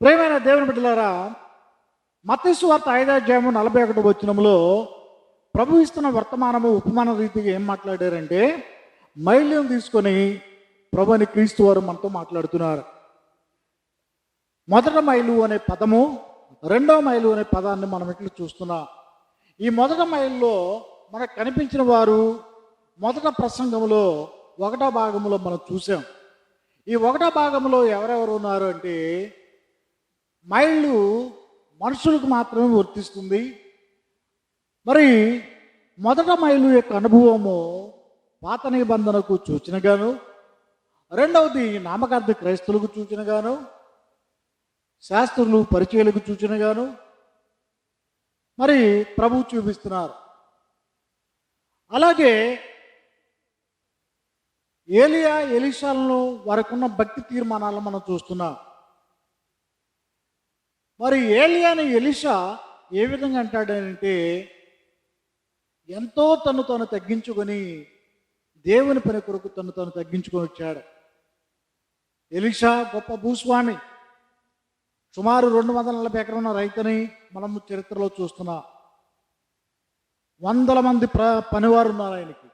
ప్రియమైన దేవుని బిడ్డలారా, మత్తయి సువార్త 5వ అధ్యాయము 41వ వచనంలో ప్రభు ఇస్తున్న వర్తమానము ఉపమాన రీతిగా ఏం మాట్లాడారంటే, మైల్యం తీసుకొని ప్రభు అని క్రీస్తు వారు మనతో మాట్లాడుతున్నారు. మొదట మైలు అనే పదము, రెండవ మైలు అనే పదాన్ని మనం ఇట్లా చూస్తున్నాం. ఈ మొదట మైలులో మనకు కనిపించిన వారు మొదట ప్రసంగంలో 1వ భాగంలో మనం చూసాం. ఈ 1వ భాగంలో ఎవరెవరు ఉన్నారు అంటే, మైళ్ళు మనుషులకు మాత్రమే వర్తిస్తుంది. మరి మొదట మైలు యొక్క అనుభవము పాత నిబంధనకు సూచనగాను, రెండవది నామకార్థ క్రైస్తవులకు సూచనగాను, శాస్త్రులు పరిచయాలకు సూచనగాను మరి ప్రభు చూపిస్తున్నారు. అలాగే ఏలియా ఎలీషాలను వారికున్న భక్తి తీర్మానాలను మనం చూస్తున్నాం. మరి ఏలియాని ఎలీషా ఏ విధంగా అంటాడంటే, ఎంతో తను తగ్గించుకొని దేవుని పని కొరకు తను తగ్గించుకొని వచ్చాడు. ఎలీషా గొప్ప భూస్వామి, సుమారు 240 ఎకరాల రైతుని మనము చరిత్రలో చూస్తున్నాం. 100 మంది పనివారు ఉన్నారు ఆయనకి.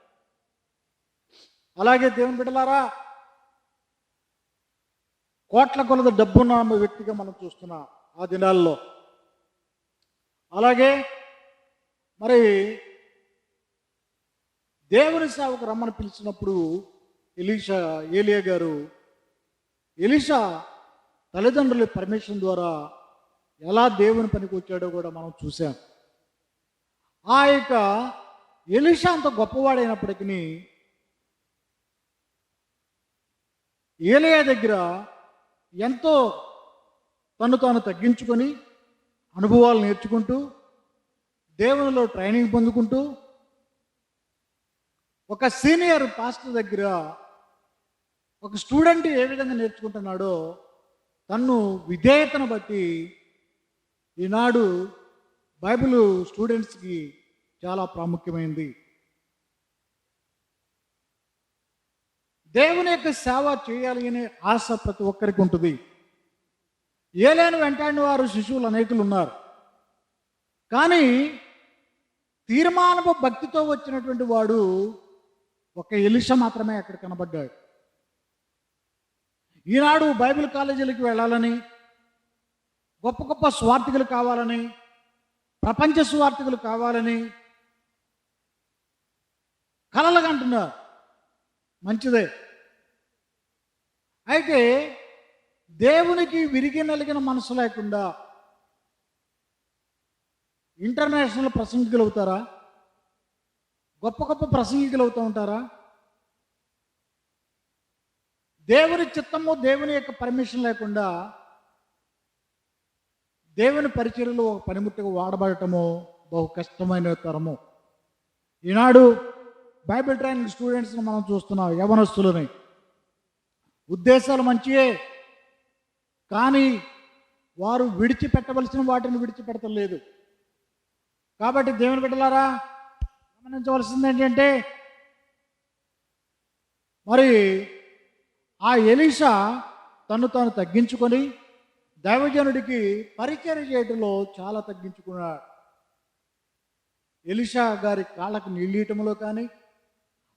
అలాగే దేవుని బిడ్డలారా, కోట్ల కొలది డబ్బున్న వ్యక్తిగా మనం చూస్తున్నాం ఆ దినాల్లో. అలాగే మరి దేవుని సేవకు రమ్మని పిలిచినప్పుడు ఏలియా గారు ఎలీషా తల్లిదండ్రుల పర్మిషన్ ద్వారా ఎలా దేవుని పనికి వచ్చాడో కూడా మనం చూసాం. ఆ యొక్క ఎలీషా అంత గొప్పవాడైనప్పటికీ ఏలియా దగ్గర ఎంతో తాను తగ్గించుకొని అనుభవాలు నేర్చుకుంటూ దేవునిలో ట్రైనింగ్ పొందుకుంటూ ఒక సీనియర్ పాస్టర్ దగ్గర ఒక స్టూడెంట్ ఏ విధంగా నేర్చుకుంటున్నాడో తన్ను విధేయతను బట్టి ఈనాడు బైబిల్ స్టూడెంట్స్కి చాలా ప్రాముఖ్యమైనది. దేవుని యొక్క సేవ చేయాలి అనే ఆశ ప్రతి ఒక్కరికి ఉంటుంది. ఏలియాను వెంటాడిన వారు శిశువులు అనేకులు ఉన్నారు. కానీ తీర్మానపు భక్తితో వచ్చినటువంటి వాడు ఒక ఎలీషా మాత్రమే అక్కడ కనబడ్డాడు. ఈనాడు బైబిల్ కాలేజీలకు వెళ్ళాలని, గొప్ప గొప్ప స్వార్థికులు కావాలని, ప్రపంచ స్వార్థికులు కావాలని కలలుగా అంటున్నారు. మంచిదే. అయితే దేవునికి విరిగి నలిగిన మనసు లేకుండా ఇంటర్నేషనల్ ప్రసంగికులు అవుతారా? గొప్ప గొప్ప ప్రసంగికులు అవుతూ ఉంటారా? దేవుని చిత్తము, దేవుని యొక్క పర్మిషన్ లేకుండా దేవుని పరిచర్యలో ఒక పనిముట్టుగా వాడబడటము బహు కష్టమైన తరము. ఈనాడు బైబిల్ ట్రైనింగ్ స్టూడెంట్స్ని మనం చూస్తున్నాం, యవనస్తులని. ఉద్దేశాలు మంచియే, కానీ వారు విడిచిపెట్టవలసిన వాటిని విడిచిపెట్టలేదు. కాబట్టి దేవుని బిడ్డలారా, గమనించవలసింది ఏంటంటే, మరి ఆ ఎలీషా తాను తగ్గించుకొని దైవజనుడికి పరిచర్య చేయడంలో చాలా తగ్గించుకున్నాడు. ఎలీషా గారి కాళ్ళకు నీళ్ళీయటంలో కానీ,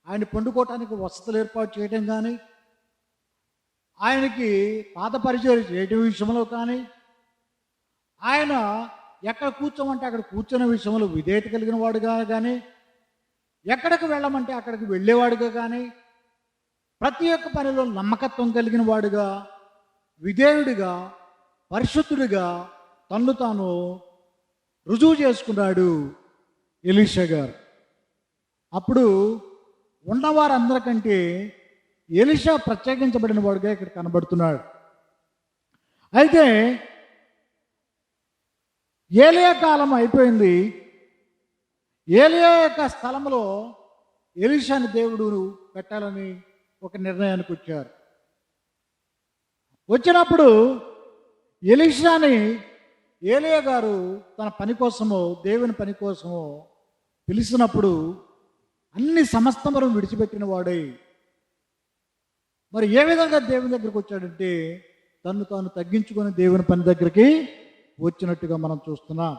ఆయన పండుకోవటానికి వసతులు ఏర్పాటు చేయడం కానీ, ఆయనకి పాద పరిచర్య చేయడం విషయంలో కానీ, ఆయన ఎక్కడ కూర్చోమంటే అక్కడ కూర్చున్న విషయంలో విధేయత కలిగిన వాడుగా కానీ, ఎక్కడికి వెళ్ళమంటే అక్కడికి వెళ్ళేవాడుగా కానీ, ప్రతి ఒక్క పనిలో నమ్మకత్వం కలిగిన వాడుగా, విధేయుడిగా, పరిశుద్ధుడిగా తాను రుజువు చేసుకున్నాడు ఎలీషా గారు. అప్పుడు ఉన్నవారందరికంటే ఎలీషా ప్రత్యేకించబడిన వాడుగా ఇక్కడ కనబడుతున్నాడు. అయితే ఏలియా కాలం అయిపోయింది. ఏలియా యొక్క స్థలంలో ఎలీషాని దేవుడు పెట్టాలని ఒక నిర్ణయానికి వచ్చారు. వచ్చినప్పుడు ఎలీషాని ఏలియా గారు తన పని కోసము, దేవుని పని కోసము పిలిచినప్పుడు అన్ని సమస్తములను విడిచిపెట్టిన వాడై మరి ఏ విధంగా దేవుని దగ్గరికి వచ్చాడంటే, తను తాను తగ్గించుకొని దేవుని పని దగ్గరికి వచ్చినట్టుగా మనం చూస్తున్నాం.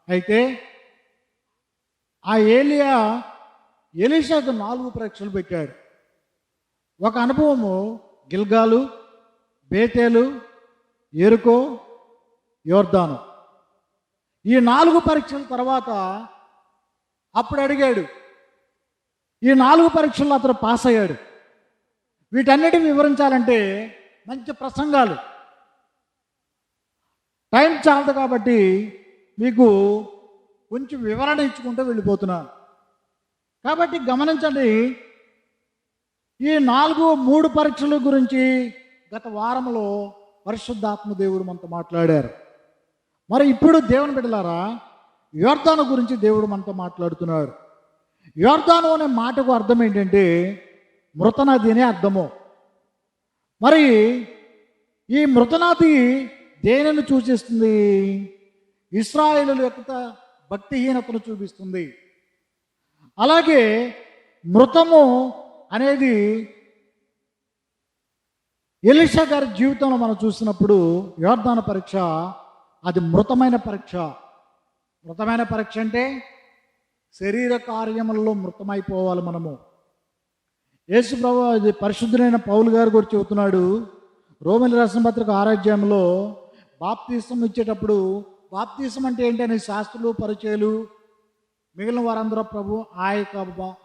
అయితే ఆ ఎలీషాకు 4 పరీక్షలు పెట్టాడు. ఒక అనుభవము గిల్గాలు, బేతేలు, ఎరుకో, యోర్దాను. ఈ 4 పరీక్షల తర్వాత అప్పుడు అడిగాడు. ఈ 4 పరీక్షల్లో అతను పాస్ అయ్యాడు. వీటన్నిటిని వివరించాలంటే మంచి ప్రసంగాలు, టైం చాలదు కాబట్టి మీకు కొంచెం వివరణ ఇచ్చుకుంటూ వెళ్ళిపోతున్నాను. కాబట్టి గమనించండి, ఈ 3 పరీక్షల గురించి గత వారంలో పరిశుద్ధాత్మ దేవుడు మనతో మాట్లాడారు. మరి ఇప్పుడు దేవుని బిడ్డలారా, యోర్దాను గురించి దేవుడు మనతో మాట్లాడుతున్నాడు. యోర్దాను అనే మాటకు అర్థం ఏంటంటే మృతనది అనే అర్థము. మరి ఈ మృతనది దేనిని సూచిస్తుంది? ఇశ్రాయేలు యొక్క భక్తిహీనతను చూపిస్తుంది. అలాగే మృతము అనేది ఎలీషా గారి జీవితంలో మనం చూసినప్పుడు యోర్దాను పరీక్ష అది మృతమైన పరీక్ష. మృతమైన పరీక్ష అంటే శరీర కార్యములలో మృతమైపోవాలి మనము. యేసు ప్రభు అది పరిశుద్ధులైన పౌలు గారు కూడా చెబుతున్నాడు. రోమీయులకు రాసిన పత్రిక 6వ అధ్యాయంలో బాప్తీసం ఇచ్చేటప్పుడు, బాప్తీసం అంటే ఏంటని శాస్త్రులు పరిచయులు మిగిలిన వారందరూ ప్రభు ఆ యొక్క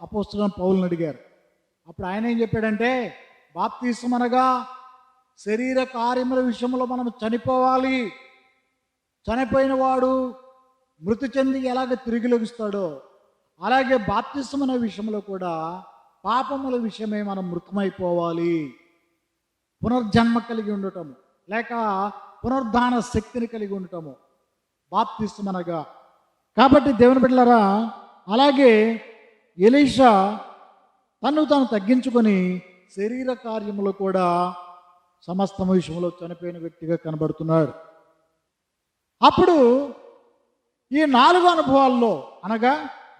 అపోస్తలుడైన పౌలుని అడిగారు. అప్పుడు ఆయన ఏం చెప్పాడంటే, బాప్తీసం అనగా శరీర కార్యముల విషయంలో మనం చనిపోవాలి. చనిపోయిన వాడు మృతి చెంది ఎలాగ తిరిగి లభిస్తాడో అలాగే బాప్తిసం అనే విషయంలో కూడా పాపముల విషయమే మనం మృతమైపోవాలి. పునర్జన్మ కలిగి ఉండటము లేక పునరుద్ధాన శక్తిని కలిగి ఉండటము బాప్తిసం అనగా. కాబట్టి దేవుని బిడ్డలారా, అలాగే ఎలీషా తను తాను తగ్గించుకొని శరీర కార్యములు కూడా సమస్త విషయంలో చనిపోయిన వ్యక్తిగా కనబడుతున్నాడు. అప్పుడు ఈ 4 అనుభవాల్లో అనగా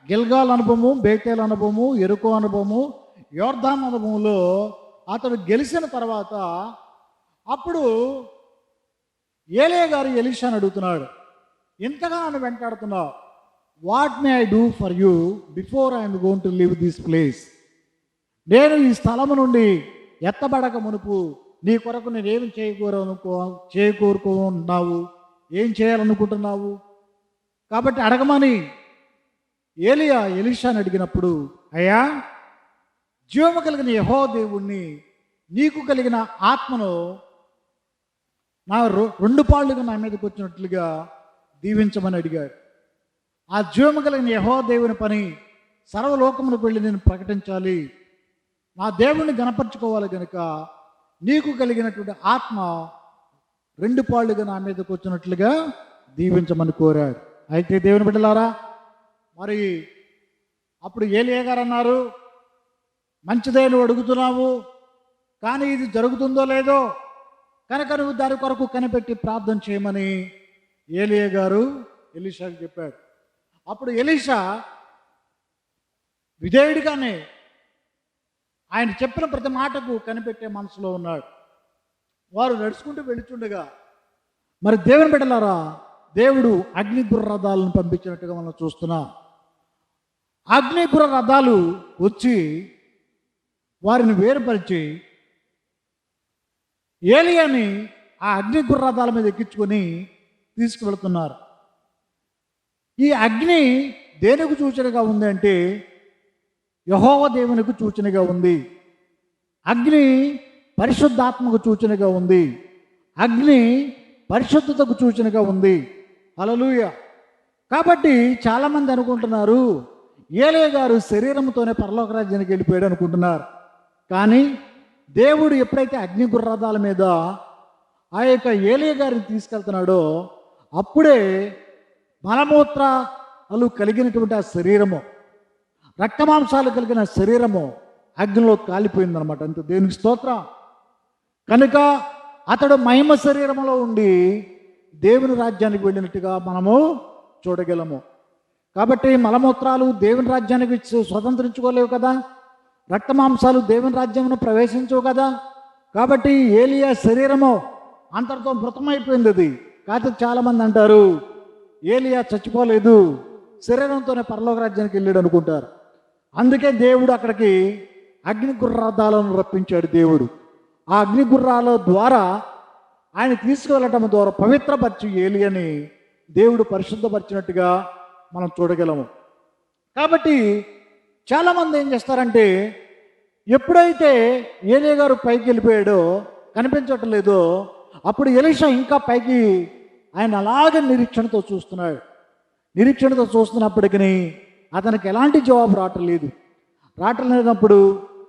గిల్గాల్ అనుభవము, బేతేల్ అనుభవము, ఎరుకో అనుభవము, యోర్దాను అనుభవంలో అతడు గెలిచిన తర్వాత అప్పుడు ఏలియా గారు ఎలీషాని అడుగుతున్నాడు, ఇంతగా నన్ను వెంటాడుతున్నావు, what may I do for you before I'm going to leave this place? నేను ఈ స్థలము నుండి ఎత్తబడక మునుపు నీ కొరకు నేనేమి చేయకూరుకున్నావు, ఏం చేయాలనుకుంటున్నావు? కాబట్టి అడగమని ఎలీషాని అడిగినప్పుడు, అయ్యా, జీవము కలిగిన యెహోవా దేవుణ్ణి నీకు కలిగిన ఆత్మను నా 2 పాళ్ళుగా నా మీదకి వచ్చినట్లుగా దీవించమని అడిగాడు. ఆ జీవము కలిగిన యెహోవా దేవుని పని సర్వలోకములకు వెళ్ళి నేను ప్రకటించాలి, నా దేవుణ్ణి గణపరచుకోవాలి కనుక నీకు కలిగినటువంటి ఆత్మ 2 పాళ్ళుగా నా మీదకి వచ్చినట్లుగా దీవించమని కోరాడు. అయితే దేవుని బిడ్డలారా, మరి అప్పుడు ఏలియా గారు అన్నారు, మంచిదే నువ్వు అడుగుతున్నావు, కానీ ఇది జరుగుతుందో లేదో కనుక నువ్వు దాని కొరకు కనిపెట్టి ప్రార్థన చేయమని ఏలియా గారు ఎలీషాకి చెప్పాడు. అప్పుడు ఎలీషా విధేయుడిగానే ఆయన చెప్పిన ప్రతి మాటకు కనిపెట్టే మనసులో ఉన్నాడు. వారు నడుచుకుంటూ వెళుతుండగా మరి దేవుని బిడ్డలారా, దేవుడు అగ్నిగుర్ర రథాలను పంపించినట్టుగా మనం చూస్తున్నాం. అగ్నిగుర్ర రథాలు వచ్చి వారిని వేరుపరిచి ఏలియాని ఆ అగ్నిగుర్ర రథాల మీద ఎక్కించుకొని తీసుకువెళుతున్నారు. ఈ అగ్ని దేనికి సూచనగా ఉంది అంటే యెహోవా దేవునికి సూచనగా ఉంది. అగ్ని పరిశుద్ధాత్మకు సూచనగా ఉంది. అగ్ని పరిశుద్ధతకు సూచనగా ఉంది. హల్లెలూయా. కాబట్టి చాలామంది అనుకుంటున్నారు ఏలియా గారు శరీరంతోనే పరలోక రాజ్యానికి వెళ్ళిపోయాడు అనుకుంటున్నారు. కానీ దేవుడు ఎప్పుడైతే అగ్ని గుర్రదాల మీద ఆ యొక్క ఏలియా గారిని తీసుకెళ్తున్నాడో అప్పుడే మలమూత్రాలు కలిగినటువంటి ఆ శరీరము, రక్తమాంసాలు కలిగిన శరీరము అగ్నిలో కాలిపోయిందనమాట. అంతే, దేవునికి స్తోత్రం. కనుక అతడు మహిమ శరీరంలో ఉండి దేవుని రాజ్యానికి వెళ్ళినట్టుగా మనము చూడగలము. కాబట్టి మలమూత్రాలు దేవుని రాజ్యానికి స్వతంత్రించుకోలేవు కదా, రక్తమాంసాలు దేవుని రాజ్యమును ప్రవేశించవు కదా. కాబట్టి ఏలియా శరీరము అంతటితో మృతమైపోయింది అది. కాకపోతే చాలామంది అంటారు ఏలియా చచ్చిపోలేదు, శరీరంతోనే పరలోక రాజ్యానికి వెళ్ళాడు అనుకుంటారు. అందుకే దేవుడు అక్కడికి అగ్ని గుర్రాలను రప్పించాడు దేవుడు. ఆ అగ్ని గుర్రాల ద్వారా ఆయన తీసుకువెళ్ళటం ద్వారా పవిత్రపరిచి ఏలియాని దేవుడు పరిశుద్ధపరిచినట్టుగా మనం చూడగలము. కాబట్టి చాలామంది ఏం చేస్తారంటే ఎప్పుడైతే ఏలియా గారు పైకి వెళ్ళిపోయాడో కనిపించటం లేదో అప్పుడు ఎలీషా ఇంకా పైకి ఆయన అలాగే నిరీక్షణతో చూస్తున్నాడు. నిరీక్షణతో చూస్తున్నప్పటికీ అతనికి ఎలాంటి జవాబు రావటం లేదు. రావటం లేనప్పుడు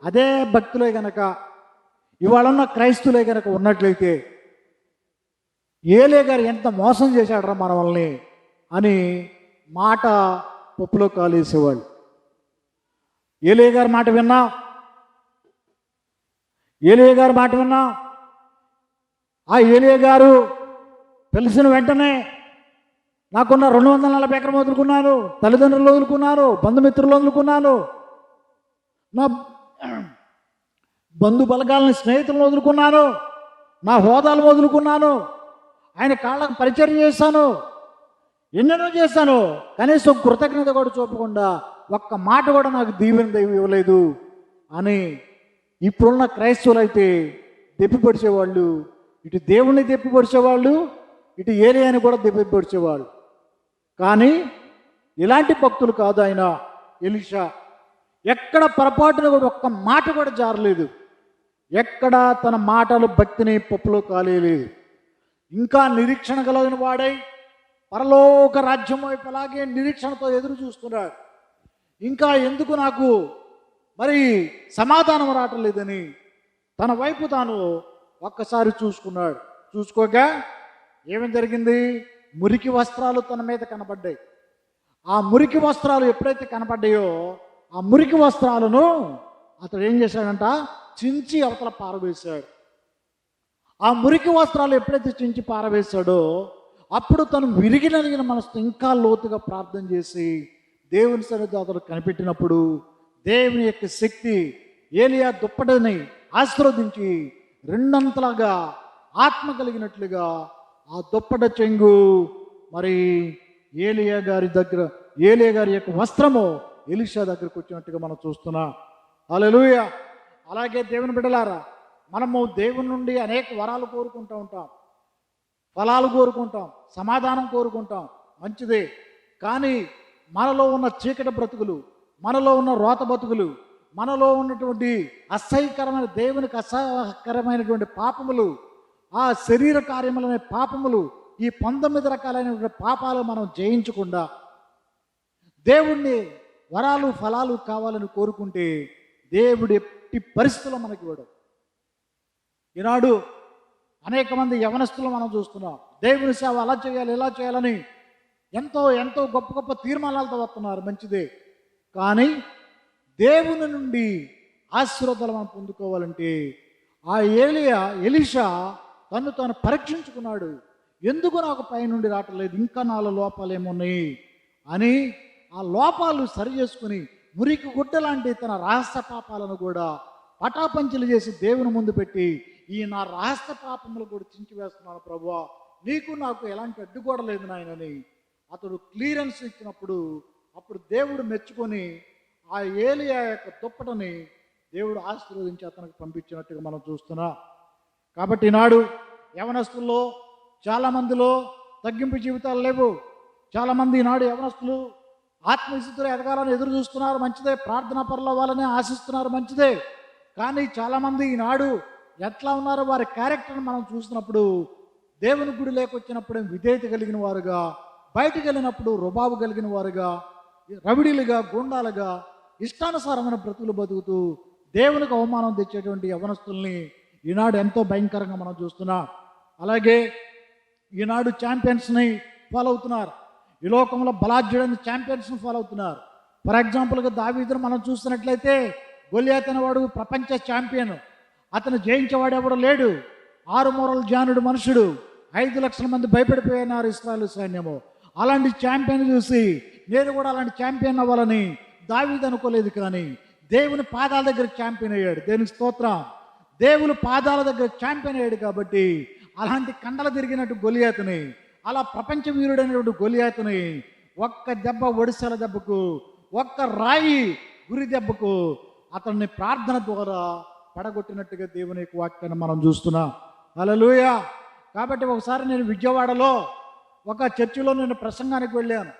అదే భక్తులే గనక ఇవాళ ఉన్న క్రైస్తులే గనక ఉన్నట్లయితే ఏలియా గారు ఎంత మోసం చేశాడరా మనల్ని అని మాట పప్పులో కాలేసేవాళ్ళు. ఏలియా గారి మాట విన్నా, ఏలియా గారి మాట విన్నా ఆ ఏలియా గారు తెలిసిన వెంటనే నాకున్న 240 ఎకరం వదులుకున్నాను, తల్లిదండ్రులు వదులుకున్నాను, బంధుమిత్రులు వదులుకున్నాను, నా బంధు బలగాలని స్నేహితులను వదులుకున్నాను, నా హోదాలు వదులుకున్నాను, ఆయన కాళ్ళకు పరిచర్య చేశాను, ఎన్నెన్నో చేశాను, కనీసం కృతజ్ఞత కూడా చూపకుండా ఒక్క మాట కూడా నాకు దీవెన దైవం ఇవ్వలేదు అని ఇప్పుడున్న క్రైస్తవులు అయితే దెప్పిపడిచేవాళ్ళు. ఇటు దేవుణ్ణి దెప్పిపడిచేవాళ్ళు, ఇటు ఏలియాని కూడా దెప్పిపడిచేవాళ్ళు. కానీ ఇలాంటి భక్తులు కాదు ఆయన ఎలీషా. ఎక్కడ పొరపాటున కూడా ఒక్క మాట కూడా జారలేదు. ఎక్కడ తన మాటలు భక్తిని పప్పులో కాలేయలేదు. ఇంకా నిరీక్షణ కలిగిన వాడై పరలోక రాజ్యం వైపు అలాగే నిరీక్షణతో ఎదురు చూస్తున్నాడు. ఇంకా ఎందుకు నాకు మరి సమాధానం రావటం లేదని తన వైపు తాను ఒక్కసారి చూసుకున్నాడు. చూసుకోగా ఏమేం జరిగింది? మురికి వస్త్రాలు తన మీద కనబడ్డాయి. ఆ మురికి వస్త్రాలు ఎప్పుడైతే కనబడ్డాయో ఆ మురికి వస్త్రాలను అతడు ఏం చేశాడంట? చించి అవతల పారవేశాడు. ఆ మురికి వస్త్రాలు ఎప్పుడైతే చించి పారవేశాడో అప్పుడు తను విరిగి నలిగిన మనసుతో ఇంకా లోతుగా ప్రార్థన చేసి దేవుని సన్నిధిలో అతడు కనిపెట్టినప్పుడు దేవుని యొక్క శక్తి ఏలియా దుప్పటిని ఆశీర్వదించి రెండంతలుగా ఆత్మ కలిగినట్లుగా ఆ దుప్పట చెంగు మరి ఏలియా గారి యొక్క వస్త్రము ఎలీషా దగ్గరకు వచ్చినట్టుగా మనం చూస్తున్నాం. హల్లెలూయా. అలాగే దేవుని బిడ్డలారా, మనము దేవుని నుండి అనేక వరాలు కోరుకుంటూ ఉంటాం, ఫలాలు కోరుకుంటాం, సమాధానం కోరుకుంటాం, మంచిదే. కానీ మనలో ఉన్న చీకటి బ్రతుకులు, మనలో ఉన్న రోత బతుకులు, మనలో ఉన్నటువంటి అసహ్యకరమైన దేవునికి అసహ్యకరమైనటువంటి పాపములు, ఆ శరీర కార్యములనే పాపములు, ఈ 19 రకాలైనటువంటి పాపాలు మనం జయించకుండా దేవుణ్ణి వరాలు ఫలాలు కావాలని కోరుకుంటే దేవుడు ఎట్టి పరిస్థితుల్లో మనకి ఇవ్వడు. ఈనాడు అనేక మంది యవనస్తులు మనం చూస్తున్నాం. దేవుని సేవ అలా చేయాలి ఇలా చేయాలని ఎంతో ఎంతో గొప్ప గొప్ప తీర్మానాలతో వస్తున్నారు, మంచిదే. కానీ దేవుని నుండి ఆశీర్వాదాలు మనం పొందుకోవాలంటే ఆ ఎలీషా తను తాను పరీక్షించుకున్నాడు. ఎందుకు నాకు పైనుండి రావట్లేదు, ఇంకా నాలో లోపాలు ఏమున్నాయి అని ఆ లోపాలు సరి చేసుకుని మురికి గుడ్డ లాంటి తన రహస్య పాపాలను కూడా పటాపంచలు చేసి దేవుని ముందు పెట్టి ఈ నా రహస్య పాపములు కూడా చించివేస్తున్నాను ప్రభువా, నీకు నాకు ఎలాంటి అడ్డుగోడ లేదు నాయనని అతడు క్లియరెన్స్ ఇచ్చినప్పుడు అప్పుడు దేవుడు మెచ్చుకొని ఆ ఏలియా యొక్క దుప్పటని దేవుడు ఆశీర్వదించి అతనికి పంపించినట్టుగా మనం చూస్తున్నాం. కాబట్టి ఈనాడు యవనస్తుల్లో చాలామందిలో తగ్గింపు జీవితాలు లేవు. చాలామంది ఈనాడు యవనస్తులు ఆత్మవిశుద్ధులు ఎదగాలని ఎదురు చూస్తున్నారు, మంచిదే. ప్రార్థనా పరుల వాళ్ళని ఆశిస్తున్నారు, మంచిదే. కానీ చాలామంది ఈనాడు ఎట్లా ఉన్నారో వారి క్యారెక్టర్ని మనం చూసినప్పుడు దేవుని గుడి లేకొచ్చినప్పుడు విధేయత కలిగిన వారుగా, బయటకు వెళ్ళినప్పుడు రుబాబు కలిగిన వారుగా, రవిడీలుగా, గుండాలుగా, ఇష్టానుసారమైన బ్రతుకులు బతుకుతూ దేవునికి అవమానం తెచ్చేటువంటి యవనస్తుల్ని ఈనాడు ఎంతో భయంకరంగా మనం చూస్తున్నాం. అలాగే ఈనాడు ఛాంపియన్స్ని ఫాలో అవుతున్నారు. ఈ లోకంలో బలాఢ్యుడైన ఛాంపియన్స్ని ఫాలో అవుతున్నారు. ఫర్ ఎగ్జాంపుల్గా దావీదును మనం చూస్తున్నట్లయితే గొలియాతు అనేవాడు ప్రపంచ ఛాంపియన్. అతను జయించేవాడు ఎవడు లేడు. 6 మూరల జానుడు మనుషుడు, 5 లక్షల మంది భయపడిపోయినారు ఇశ్రాయేలు సైన్యము. అలాంటి ఛాంపియన్ చూసి నేను కూడా అలాంటి ఛాంపియన్ అవ్వాలని దావీదు అనుకోలేదు. కానీ దేవుని పాదాల దగ్గర ఛాంపియన్ అయ్యాడు. దేవునికి స్తోత్రం. దేవుని పాదాల దగ్గర ఛాంపియన్ అయ్యాడు కాబట్టి అలాంటి కండలు తిరిగినట్టు గొలియాతుని, అలా ప్రపంచ వీరుడైనటువంటి గొలియాతుని ఒక్క దెబ్బ, ఒడిశాల దెబ్బకు, ఒక్క రాయి గురి దెబ్బకు అతన్ని ప్రార్థన ద్వారా పడగొట్టినట్టుగా దేవుని యొక్క వాక్యాన్ని మనం చూస్తున్నాం. హల్లెలూయా. కాబట్టి ఒకసారి నేను విజయవాడలో ఒక చర్చిలో నేను ప్రసంగానికి వెళ్ళాను.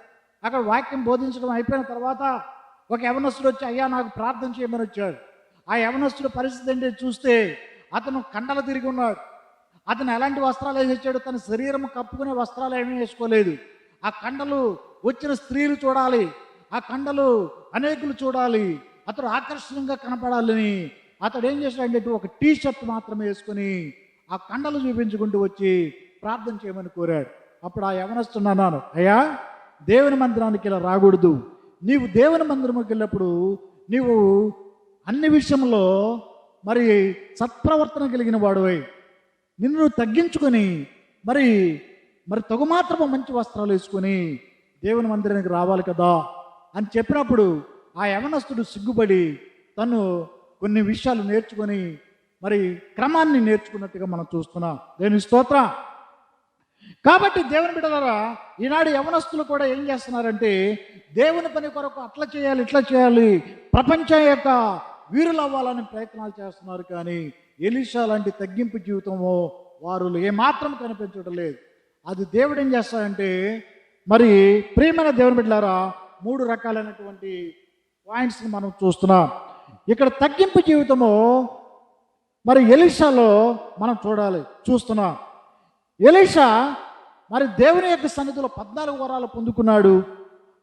అక్కడ వాక్యం బోధించడం అయిపోయిన తర్వాత ఒక యవనస్తుడు వచ్చి, అయ్యా నాకు ప్రార్థన చేయమని వచ్చాడు. ఆ యవనస్తుడు పరిస్థితి ఏంటి చూస్తే అతను కండలు తిరిగి ఉన్నాడు. అతను ఎలాంటి వస్త్రాలు వేసి వచ్చాడు? తన శరీరం కప్పుకునే వస్త్రాలు ఏమీ వేసుకోలేదు. ఆ కండలు వచ్చిన స్త్రీలు చూడాలి, ఆ కండలు అనేకులు చూడాలి, అతడు ఆకర్షణీయంగా కనపడాలని అతడు ఏం చేశాడంటే ఒక టీ షర్ట్ మాత్రమే వేసుకొని ఆ కండలు చూపించుకుంటూ వచ్చి ప్రార్థన చేయమని కోరాడు. అప్పుడు ఆ యవనస్తుడు అన్నాను, అయ్యా దేవుని మందిరానికి ఇలా రాకూడదు. నీవు దేవుని మందిరంకి వెళ్ళినప్పుడు నీవు అన్ని విషయంలో మరి సత్ప్రవర్తన కలిగిన వాడువై నిన్ను తగ్గించుకొని మరి తగుమాత్రము మంచి వస్త్రాలు వేసుకొని దేవుని మందిరానికి రావాలి కదా అని చెప్పినప్పుడు ఆ యవనస్తుడు సిగ్గుపడి తను కొన్ని విషయాలు నేర్చుకొని మరి క్రమాన్ని నేర్చుకున్నట్టుగా మనం చూస్తున్నాం. దేవుని స్తోత్రం. కాబట్టి దేవుని బిడ్డలారా, ఈనాడు యవనస్తులు కూడా ఏం చేస్తున్నారంటే దేవుని పని కొరకు అట్లా చేయాలి, ఇట్లా చేయాలి, ప్రపంచం యొక్క వీరులు అవ్వాలని ప్రయత్నాలు చేస్తున్నారు. కానీ ఎలీషా లాంటి తగ్గింపు జీవితము వారు ఏమాత్రం కనిపించడం లేదు. అది దేవుడు ఏం చేస్తాడంటే మరి ప్రియమైన దేవుని బిడ్డలారా, 3 రకాలైనటువంటి పాయింట్స్ని మనం చూస్తున్నాం. ఇక్కడ తగ్గింపు జీవితము మరి ఎలీషాలో మనం చూస్తున్నాం. ఎలీషా మరి దేవుని యొక్క సన్నిధిలో 14 వరాలు పొందుకున్నాడు.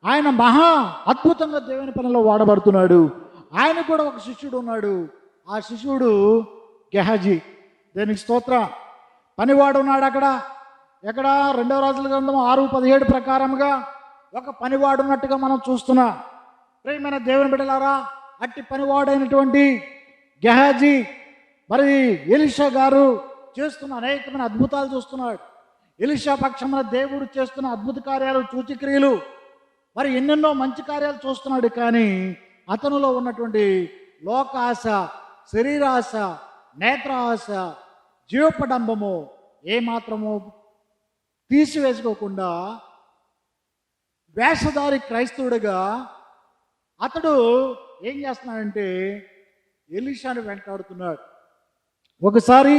ఆయన మహా అద్భుతంగా దేవుని పనిలో వాడబడుతున్నాడు. ఆయన కూడా ఒక శిష్యుడు ఉన్నాడు. ఆ శిష్యుడు గెహాజీ. దేనికి స్తోత్రం. పనివాడు ఉన్నాడు అక్కడ. ఎక్కడ 2వ రాజుల గ్రంథం 6:17 ప్రకారంగా ఒక పనివాడు ఉన్నట్టుగా మనం చూస్తున్నాం. ప్రియమైన దేవుని బిడ్డలారా, అట్టి పనివాడైనటువంటి గెహాజీ మరి ఎలీషా గారు చేస్తున్న అనేకమైన అద్భుతాలు చూస్తున్నాడు. ఎలీషా పక్షమున దేవుడు చేస్తున్న అద్భుత కార్యాలు, సూచక్రియలు, మరి ఎన్నెన్నో మంచి కార్యాలు చూస్తున్నాడు. కానీ అతనిలో ఉన్నటువంటి లోకాశ, శరీరాశ, నేత్రాశ, జీవపడంబము ఏమాత్రము తీసివేసుకోకుండా వేషధారి క్రైస్తవుడిగా అతడు ఏం చేస్తున్నాడంటే ఎలీషాని వెంటాడుతున్నాడు. ఒకసారి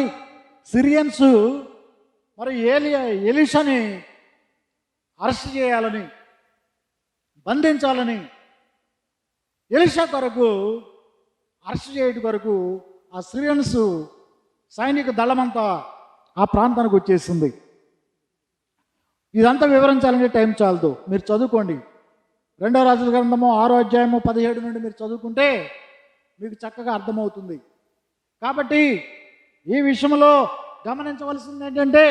సిరియన్స్ మరి ఎలీషాని అరెస్ట్ చేయాలని, బంధించాలని ఎలీషా కొరకు అరెస్ట్ చేయడం కొరకు ఆ సిరియన్స్ సైనిక దళమంతా ఆ ప్రాంతానికి వచ్చేసింది. ఇదంతా వివరించాలంటే టైం చాలదు, మీరు చదువుకోండి. 2వ రాజుల గ్రంథము 6వ అధ్యాయము 17 నుండి మీరు చదువుకుంటే మీకు చక్కగా అర్థమవుతుంది. కాబట్టి ఈ విషయంలో గమనించవలసింది ఏంటంటే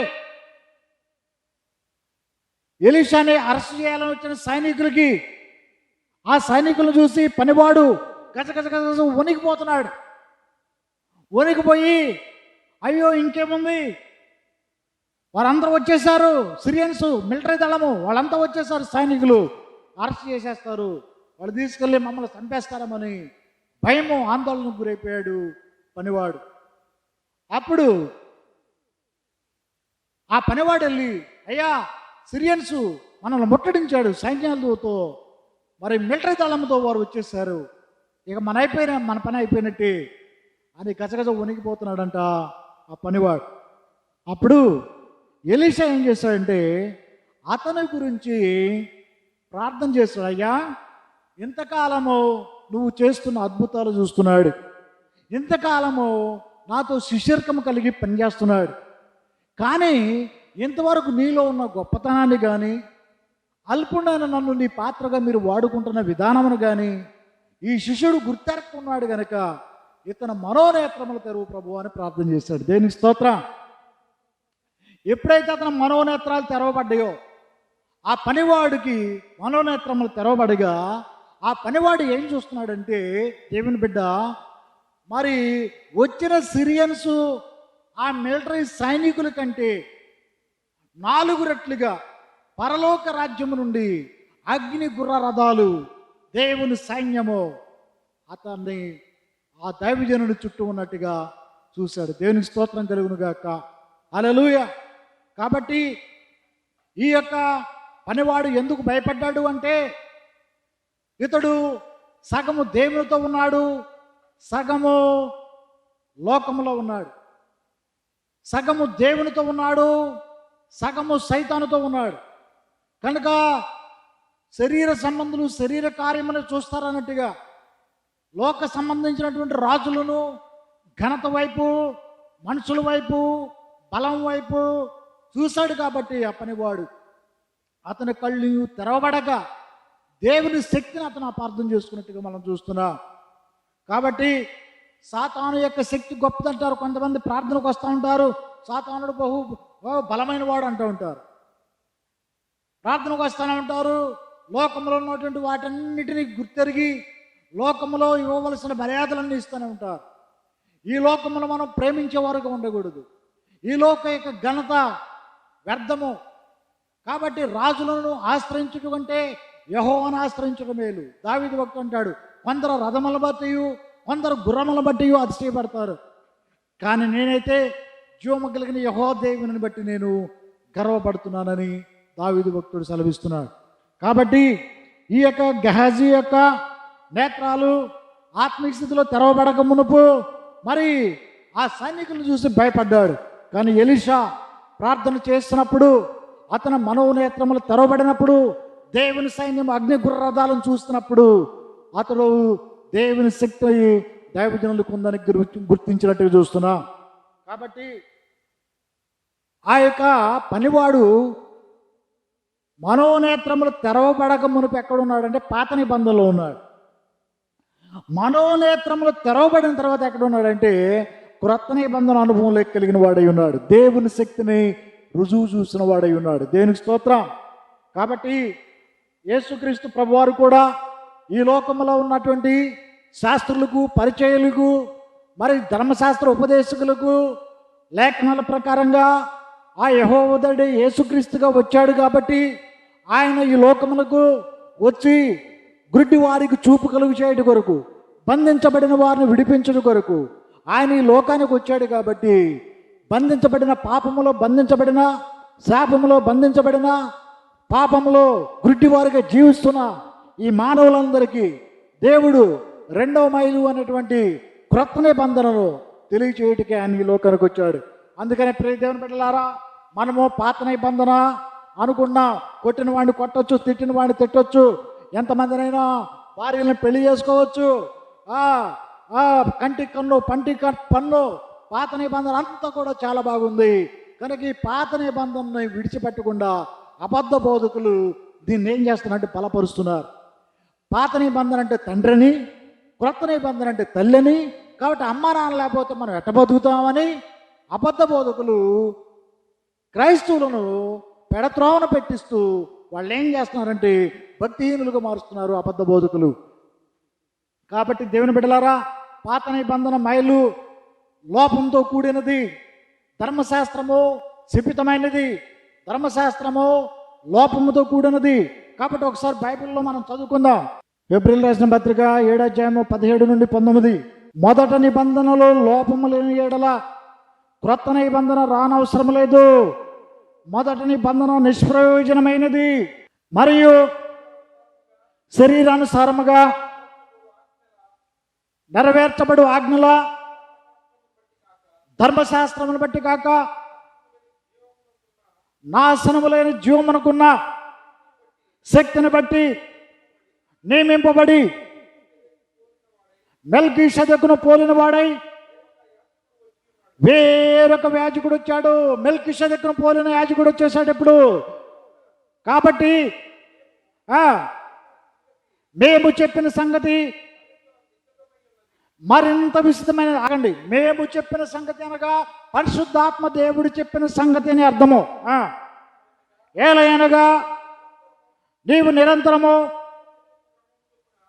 ఎలీషాని అరెస్ట్ చేయాలని వచ్చిన సైనికులకి, ఆ సైనికులను చూసి పనివాడు గజగజ వణికిపోతున్నాడు. వణికిపోయి అయ్యో ఇంకేముంది, వారందరూ వచ్చేసారు, సిరియన్స్ మిలిటరీ దళము వాళ్ళంతా వచ్చేసారు, సైనికులు అరెస్ట్ చేసేస్తారు, వాళ్ళు తీసుకెళ్ళి మమ్మల్ని చంపేస్తారమని భయము, ఆందోళనకు గురైపోయాడు పనివాడు. అప్పుడు ఆ పనివాడు వెళ్ళి, అయ్యా సిరియన్స్ మనల్ని ముట్టడించాడు సైన్యాలతో, మరి మిలిటరీ దళంతో వారు వచ్చేసారు, ఇక మన పని అయిపోయినట్టే అని గజగజ వణికిపోతున్నాడంట ఆ పనివాడు. అప్పుడు ఎలీషా ఏం చేశాడంటే అతని గురించి ప్రార్థన చేస్తాడు. అయ్యా ఇంతకాలము నువ్వు చేస్తున్న అద్భుతాలు చూస్తున్నాడు, ఇంతకాలము నాతో శిష్యర్కము కలిగి పనిచేస్తున్నాడు, కానీ ఇంతవరకు నీలో ఉన్న గొప్పతనాన్ని కానీ అల్పుడైన నన్ను నీ పాత్రగా మీరు వాడుకుంటున్న విధానమును కానీ ఈ శిష్యుడు గుర్తెరక్కున్నాడు గనక ఇతను మనోనేత్రములు తెరువు ప్రభు అని ప్రార్థన చేశాడు. దేనికి స్తోత్రం. ఎప్పుడైతే అతను మనోనేత్రాలు తెరవబడ్డాయో ఆ పనివాడికి మనోనేత్రములు తెరవబడిగా ఆ పనివాడు ఏం చూస్తున్నాడంటే దేవుని బిడ్డ మరి వచ్చిన సిరియన్స్ ఆ మిలిటరీ సైనికుల కంటే 4 రెట్లుగా పరలోక రాజ్యము నుండి అగ్ని గుర్ర రథాలు దేవుని సైన్యము అతన్ని ఆ దైవజనుడి చుట్టూ ఉన్నట్టుగా చూశాడు. దేవునికి స్తోత్రం కలుగును గాక. హల్లెలూయా. కాబట్టి ఈ యొక్క పనివాడు ఎందుకు భయపడ్డాడు అంటే, ఇతడు సగము దేవునితో ఉన్నాడు, సగము లోకములో ఉన్నాడు. సగము దేవునితో ఉన్నాడు, సగము సైతానుతో ఉన్నాడు. కనుక శరీర సంబంధులు శరీర కార్యములు చూస్తారన్నట్టుగా లోక సంబంధించినటువంటి రాజులను ఘనత వైపు, మనుషుల వైపు, బలం వైపు చూశాడు. కాబట్టి ఆ పనివాడు అతని కళ్ళు తెరవబడగా దేవుని శక్తిని అతను అపార్థం చేసుకున్నట్టుగా మనం చూస్తున్నాం. కాబట్టి సాతాను యొక్క శక్తి గొప్పదంటారు. కొంతమంది ప్రార్థనకు వస్తూ ఉంటారు, సాతానుడు బహు బలమైన వాడు అంటూ ఉంటారు. ప్రార్థనకు వస్తూనే ఉంటారు, లోకంలో ఉన్నటువంటి వాటన్నిటినీ గుర్తెరిగి లోకంలో ఇవ్వవలసిన మర్యాదలన్నీ ఇస్తూనే ఉంటారు. ఈ లోకమును మనం ప్రేమించే వారుగా ఉండకూడదు. ఈ లోక యొక్క ఘనత వ్యర్థము. కాబట్టి రాజులను ఆశ్రయించడం కంటే యెహోవాను ఆశ్రయించడం మేలు. దావీదు భక్తుడు అంటాడు, కొందరు రథముల బట్టి, కొందరు గుర్రముల బట్టి అతిశయపడతారు, కానీ నేనైతే జీవము కలిగిన యెహోవా దేవుని బట్టి నేను గర్వపడుతున్నానని దావీదు భక్తుడు సెలవిస్తున్నాడు. కాబట్టి ఈ యొక్క గెహాజీ యొక్క నేత్రాలు ఆత్మీయ స్థితిలో తెరవబడక మునుపు మరి ఆ సైనికులను చూసి భయపడ్డాడు. కానీ ఎలీషా ప్రార్థన చేస్తున్నప్పుడు అతని మనోనేత్రములు తెరవబడినప్పుడు, దేవుని సైన్యం అగ్ని గుర్రరథాలను చూస్తున్నప్పుడు అతడు దేవుని శక్తి దైవజనులకు ఉందని గుర్తించినట్టుగా చూస్తున్నా. కాబట్టి ఆ యొక్క పనివాడు మనోనేత్రములు తెరవబడక మునుపు ఎక్కడున్నాడంటే పాత నిబంధనలో ఉన్నాడు. మనోనేత్రములు తెరవబడిన తర్వాత ఎక్కడున్నాడంటే క్రొత్త నిబంధన అనుభవంలో కలిగిన వాడై ఉన్నాడు. దేవుని శక్తిని రుజువు చూసిన వాడై ఉన్నాడు. దేవునికి స్తోత్రం. కాబట్టి యేసుక్రీస్తు ప్రభువారు కూడా ఈ లోకంలో ఉన్నటువంటి శాస్త్రులకు, పరిచయులకు, మరి ధర్మశాస్త్ర ఉపదేశకులకు లేఖనాల ప్రకారంగా ఆ యెహోవాడే యేసుక్రీస్తుగా వచ్చాడు. కాబట్టి ఆయన ఈ లోకములకు వచ్చి గుడ్డి వారికి చూపు కలుగు చేయడం కొరకు, బంధించబడిన వారిని విడిపించడం కొరకు ఆయన ఈ లోకానికి వచ్చాడు. కాబట్టి బంధించబడిన పాపములో బంధించబడిన, శాపములో బంధించబడిన, పాపములో గుడ్డి వారిగా జీవిస్తున్న ఈ మానవులందరికీ దేవుడు రెండవ మైలు అనేటువంటి క్రొత్త నిబంధనను తెలియచేయటికే ఆయన ఈ లోకానికి వచ్చాడు. అందుకని ప్రియ దేవుని బిడ్డలారా, మనము పాత నిబంధన అనుకున్నా కొట్టిన వాడిని కొట్టొచ్చు, తిట్టిన వాడిని తిట్టొచ్చు, ఎంతమందినైనా భార్యలను పెళ్లి చేసుకోవచ్చు, కంటి కన్ను పంటి పన్ను, పాత నిబంధన అంతా కూడా చాలా బాగుంది. కనుక ఈ పాత నిబంధనని విడిచిపెట్టకుండా అబద్ధ బోధకులు దీన్ని ఏం చేస్తున్నారంటే బలపరుస్తున్నారు. పాత నిబంధన అంటే తండ్రిని, క్రొత్త నిబంధన అంటే తల్లిని. కాబట్టి అమ్మ నాన్న లేకపోతే మనం ఎట్ట బతుకుతామని అబద్ధ బోధకులు క్రైస్తవులను పెడత్రోవన పెట్టిస్తూ వాళ్ళు ఏం చేస్తున్నారంటే భక్తిహీనులుగా మారుస్తున్నారు అబద్ధ బోధకులు. కాబట్టి దేవుని బిడ్డలారా, పాత నిబంధన మైలు లోపంతో కూడినది, ధర్మశాస్త్రము శిపితమైనది, ధర్మశాస్త్రము లోపముతో కూడినది. కాబట్టి ఒకసారి బైబిల్లో మనం చదువుకుందాం. ఏప్రిల్ రాసిన పత్రిక 7వ అధ్యాయము 17 నుండి 19. మొదట నిబంధనలో లోపము లేని ఎడల క్రొత్త నిబంధన రానవసరం లేదు. మొదటి నిబంధన నిష్ప్రయోజనమైనది మరియు శరీరానుసారముగా నెరవేర్చబడు ఆజ్ఞల ధర్మశాస్త్రమును బట్టి కాక నాశనము లేని జీవమునకున్న శక్తిని బట్టి నియమింపబడి మెల్కీషెదెకును పోలిన వాడై వేరొక యాజకుడు వచ్చాడు. మెల్కీషెదెకును పోలిన యాజకుడు వచ్చేసాడు ఇప్పుడు. కాబట్టి మేము చెప్పిన సంగతి మరింత విశిష్టమైన, ఆగండి, మేము చెప్పిన సంగతి అనగా పరిశుద్ధాత్మ దేవుడు చెప్పిన సంగతి అని అర్థము. ఏలయనగా నీవు నిరంతరము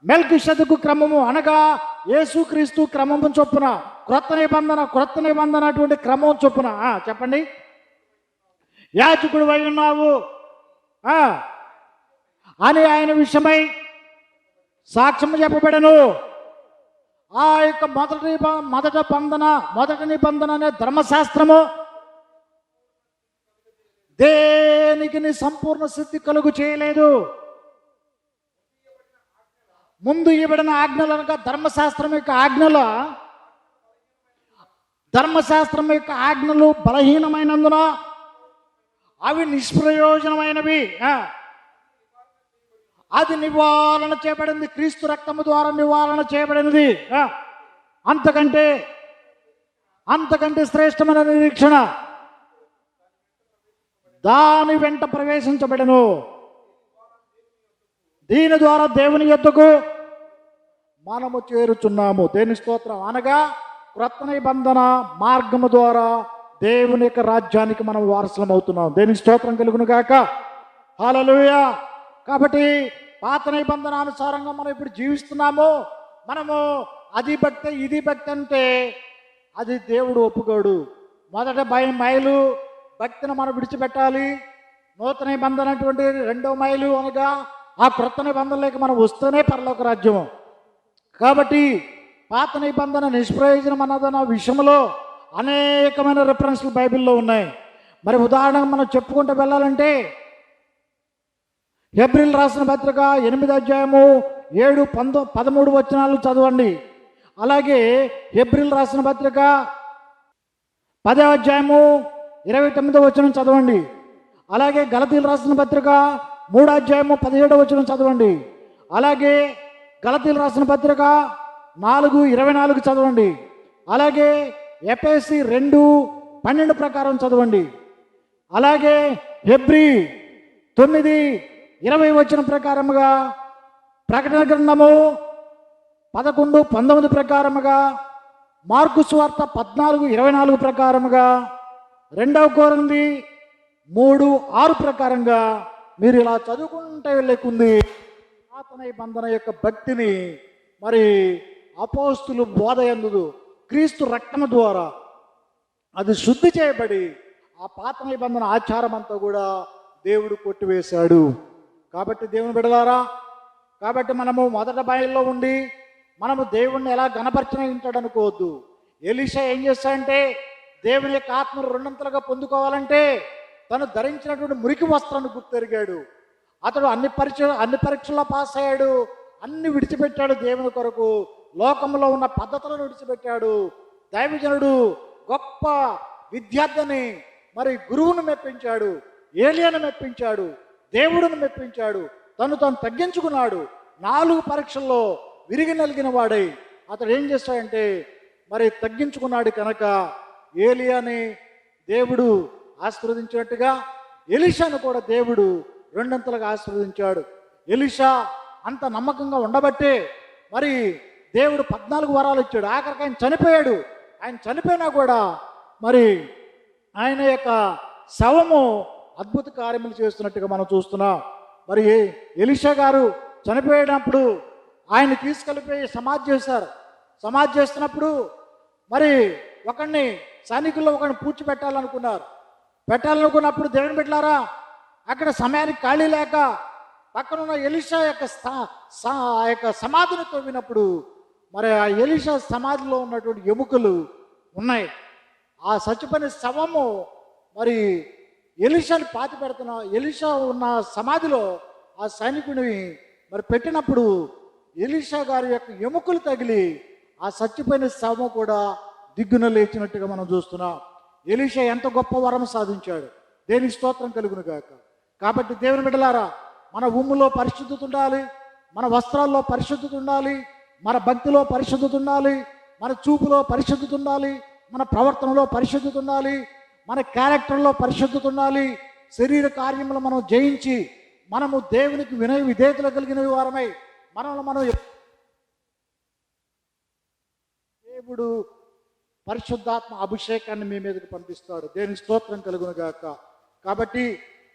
మెల్కీషెదెకు క్రమము అనగా యేసుక్రీస్తు క్రమము చొప్పున క్రొత్త నిబంధన అటువంటి క్రమం చొప్పున చెప్పండి యాజకుడు అయి ఉన్నావు అని ఆయన విషయమై సాక్ష్యం చెప్పబడను. ఆ యొక్క మొదటి నిబంధన అనే ధర్మశాస్త్రము దేనికి నీ సంపూర్ణ సిద్ధి కలుగు చేయలేదు. ముందు ఇవ్వబడిన ఆజ్ఞలు అనగా ధర్మశాస్త్రం యొక్క ఆజ్ఞలు బలహీనమైనందున అవి నిష్ప్రయోజనమైనవి. అది నివారణ చేయబడింది, క్రీస్తు రక్తము ద్వారా నివారణ చేయబడినది. అంతకంటే శ్రేష్టమైన నిరీక్షణ దాని వెంట ప్రవేశించబడను. దీని ద్వారా దేవుని యొద్దకు మనము చేరుచున్నాము. దేని స్తోత్రం అనగా క్రొత్త నిబంధన మార్గము ద్వారా దేవుని యొక్క రాజ్యానికి మనం వారసులం అవుతున్నాం. దేని స్తోత్రం కలుగును గాక. హల్లెలూయా. కాబట్టి పాత నిబంధన అనుసారంగా మనం ఇప్పుడు జీవిస్తున్నాము. మనము అది భక్తి ఇది భక్తి అంటే అది దేవుడు ఒప్పుకోడు. మొదట మైలు భక్తిని మనం విడిచిపెట్టాలి. నూతన నిబంధన అటువంటి 2వ మైలు అనగా ఆ క్రొత్త నిబంధనలోకి మనం వస్తేనే పరలోక రాజ్యము. కాబట్టి పాత నిబంధన నిష్ప్రయోజనం అన్నదన్న విషయంలో అనేకమైన రిఫరెన్స్లు బైబిల్లో ఉన్నాయి. మరి ఉదాహరణకు మనం చెప్పుకుంటూ వెళ్ళాలంటే హెబ్రీలు రాసిన పత్రిక 8వ అధ్యాయము 7, 13 వచనాలు చదవండి. అలాగే హెబ్రీలు రాసిన పత్రిక 10వ అధ్యాయము 29వ వచనం చదవండి. అలాగే గలతీలు రాసిన పత్రిక 3వ అధ్యాయము 17వ వచనం చదవండి. అలాగే గలతీలు రాసిన పత్రిక 4:24 చదవండి. అలాగే ఎఫెసీ 2:12 ప్రకారం చదవండి. అలాగే హెబ్రీ 9:20 వచనం ప్రకారముగా, ప్రకటన గ్రంథము 11:19 ప్రకారముగా, మార్కు సువార్త 14:24 ప్రకారముగా, 2వ కొరింథీ 3:6 ప్రకారంగా మీరు ఇలా చదువుకుంటే వెళ్ళకుంది పాత నిబంధన యొక్క భక్తిని మరి అపోస్తులు బోధ యందు క్రీస్తు రక్తము ద్వారా అది శుద్ధి చేయబడి ఆ పాత నిబంధన ఆచారం అంతా కూడా దేవుడు కొట్టివేశాడు. కాబట్టి దేవుని బిడ్డలారా, కాబట్టి మనము మొదట బయల్లో ఉండి మనము దేవుణ్ణి ఎలా గణపరిచిన ఉంటాడు అనుకోవద్దు. ఎలీషా ఏం చేస్తాడంటే దేవుని యొక్క ఆత్మను 2 పొందుకోవాలంటే తను ధరించినటువంటి మురికి వస్త్రాన్ని గుర్తెరిగాడు. అతడు అన్ని పరీక్షల్లో పాస్ అయ్యాడు. అన్ని విడిచిపెట్టాడు దేవుని కొరకు. లోకంలో ఉన్న పద్ధతులను విడిచిపెట్టాడు. దైవజనుడు గొప్ప విద్యార్థిని మరి గురువును మెప్పించాడు, ఏలియాను మెప్పించాడు, దేవుడిని మెప్పించాడు. తను తగ్గించుకున్నాడు. 4 పరీక్షల్లో విరిగి నలిగిన వాడై అతడు ఏం చేస్తాడంటే మరి తగ్గించుకున్నాడు కనుక ఏలియాని దేవుడు ఆశీర్వదించినట్టుగా ఎలీషాను కూడా దేవుడు 2 ఆశీర్వదించాడు. ఎలీషా అంత నమ్మకంగా ఉండబట్టే మరి దేవుడు 14 వరాలు ఇచ్చాడు. ఆఖరికి ఆయన చనిపోయాడు. ఆయన చనిపోయినా కూడా మరి ఆయన యొక్క శవము అద్భుత కార్యములు చేస్తున్నట్టుగా మనం చూస్తున్నాం. మరి ఎలీషా గారు చనిపోయేటప్పుడు ఆయన తీసుకెళ్ళిపోయి సమాధి చేశారు. సమాధి చేస్తున్నప్పుడు మరి ఒకరిని సైనికుల్లో ఒకరిని పెట్టాలనుకున్నప్పుడు దేవుని బిడ్డలారా అక్కడ సమయానికి ఖాళీ లేక పక్కనున్న ఎలీషా యొక్క సమాధిని తవ్వినప్పుడు మరి ఆ ఎలీషా సమాధిలో ఉన్నటువంటి ఎముకలు ఉన్నాయి. ఆ చచ్చిపోయిన శవము మరి ఎలీషాని పాతి పెడుతున్న ఎలీషా ఉన్న సమాధిలో ఆ సైనికుని మరి పెట్టినప్పుడు ఎలీషా గారి యొక్క ఎముకలు తగిలి ఆ చచ్చిపోయిన శవం కూడా దిగ్గున లేచినట్టుగా మనం చూస్తున్నాం. ఎలీషా ఎంత గొప్ప వరం సాధించాడు. దేనికి స్తోత్రం కలుగును గాక. కాబట్టి దేవుని బిడ్డలారా, మన ఉమ్ములో పరిశుద్ధత ఉండాలి, మన వస్త్రాల్లో పరిశుద్ధత ఉండాలి, మన భక్తిలో పరిశుద్ధత ఉండాలి, మన చూపులో పరిశుద్ధత ఉండాలి, మన ప్రవర్తనలో పరిశుద్ధత ఉండాలి, మన క్యారెక్టర్లో పరిశుద్ధత ఉండాలి. శరీర కార్యములు మనం జయించి మనము దేవునికి వినయ విధేయతలు కలిగిన వారమై మనం దేవుడు పరిశుద్ధాత్మ అభిషేకాన్ని మీ మీదకి పంపిస్తాడు. దేవునికి స్తోత్రం కలుగును గాక. కాబట్టి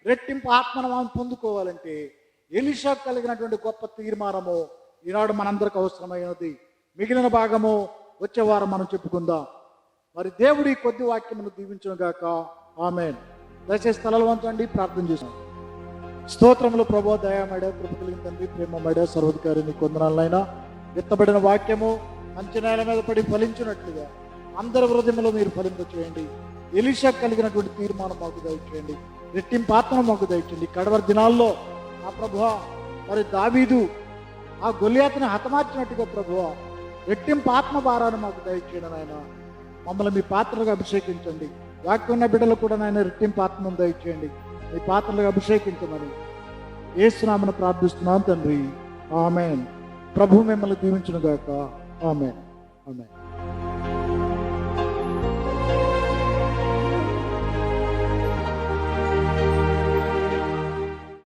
రెట్టింపు ఆత్మను మనం పొందుకోవాలంటే ఎలీషా కలిగినటువంటి గొప్ప తీర్మానము ఈనాడు మనందరికి అవసరమైనది. మిగిలిన భాగము వచ్చే వారం మనం చెప్పుకుందాం. మరి దేవుడి కొద్ది వాక్యమును దీవించును గాక. ఆమేన్. దయచేసి తలలు వంచండి, ప్రార్థన చేసాం. స్తోత్రములు ప్రభు, దయామేడ, కృప కలిగిన తండ్రి, ప్రేమమేడ, సర్వధికారి నీ కొందనాలైనా విత్తబడిన వాక్యము మంచి నేల మీద పడి ఫలించినట్లుగా అందరి హృదయంలో మీరు ఫలింప చేయండి. ఎలీషా కలిగినటువంటి తీర్మానం మాకు దయచేయండి. రెట్టింపు ఆత్మను మాకు దయచేయండి. కడవరి దినాల్లో ఆ ప్రభువా మరి దావీదు ఆ గొల్యాతుని హతమార్చినట్టుగా ప్రభువా రెట్టింపు ఆత్మ భారాన్ని మాకు దయచేయండి నాయన. మమ్మల్ని మీ పాత్రలుగా అభిషేకించండి. వాక్యం ఉన్న బిడ్డలు కూడా నాయన రెట్టింపు ఆత్మను దయచేయండి. మీ పాత్రలుగా అభిషేకించమని యేసునామమున ప్రార్థిస్తున్నాం తండ్రి. ఆమేన్. ప్రభు మిమ్మల్ని దీవించును గాక. ఆమేన్. ఆమేన్.